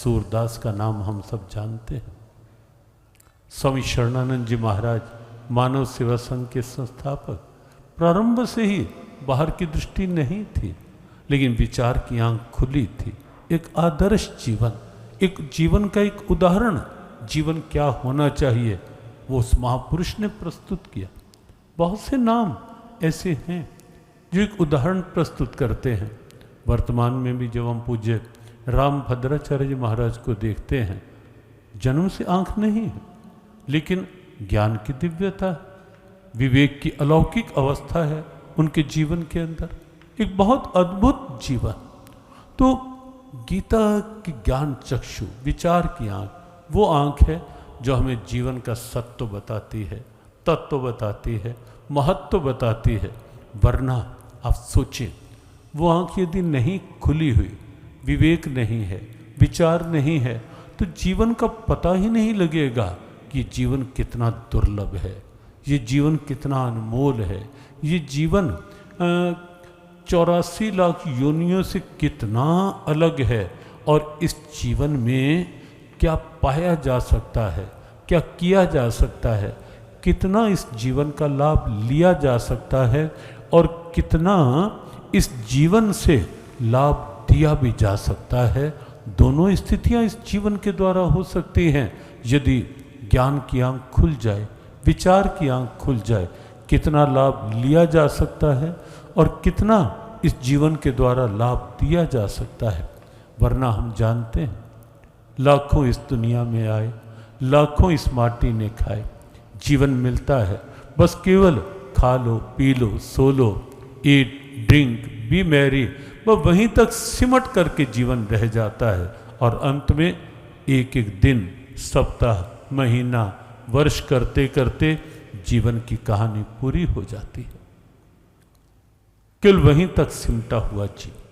सूरदास का नाम हम सब जानते हैं। स्वामी शरणानंद जी महाराज मानव सेवा संघ के संस्थापक, प्रारंभ से ही बाहर की दृष्टि नहीं थी, लेकिन विचार की आंख खुली थी। एक आदर्श जीवन, एक जीवन का एक उदाहरण, जीवन क्या होना चाहिए, वो उस महापुरुष ने प्रस्तुत किया। बहुत से नाम ऐसे हैं जो एक उदाहरण प्रस्तुत करते हैं। वर्तमान में भी जब हम पूज्य राम भद्राचार्य जी महाराज को देखते हैं, जन्म से आंख नहीं है, लेकिन ज्ञान की दिव्यता, विवेक की अलौकिक अवस्था है उनके जीवन के अंदर, एक बहुत अद्भुत जीवन। तो गीता की ज्ञान चक्षु, विचार की आंख, वो आंख है जो हमें जीवन का सत्व बताती है, तत्व बताती है, महत्व बताती है। वरना आप सोचें, वो आंख यदि नहीं खुली हुई, विवेक नहीं है, विचार नहीं है, तो जीवन का पता ही नहीं लगेगा कि जीवन कितना दुर्लभ है, ये जीवन कितना अनमोल है, ये जीवन 84 लाख योनियों से कितना अलग है, और इस जीवन में क्या पाया जा सकता है, क्या किया जा सकता है, कितना इस जीवन का लाभ लिया जा सकता है, और कितना इस जीवन से लाभ दिया भी जा सकता है। दोनों स्थितियां इस जीवन के द्वारा हो सकती हैं यदि ज्ञान की आंख खुल जाए, विचार की आंख खुल जाए। कितना लाभ लिया जा सकता है और कितना इस जीवन के द्वारा लाभ दिया जा सकता है। वरना हम जानते हैं, लाखों इस दुनिया में आए, लाखों इस माटी ने खाए, जीवन मिलता है बस केवल खा लो, पी लो, सो लो, ईट ड्रिंक बी मैरी, वह वहीं तक सिमट करके जीवन रह जाता है, और अंत में एक एक दिन, सप्ताह, महीना, वर्ष करते करते जीवन की कहानी पूरी हो जाती है। केवल वहीं तक सिमटा हुआ जीवन।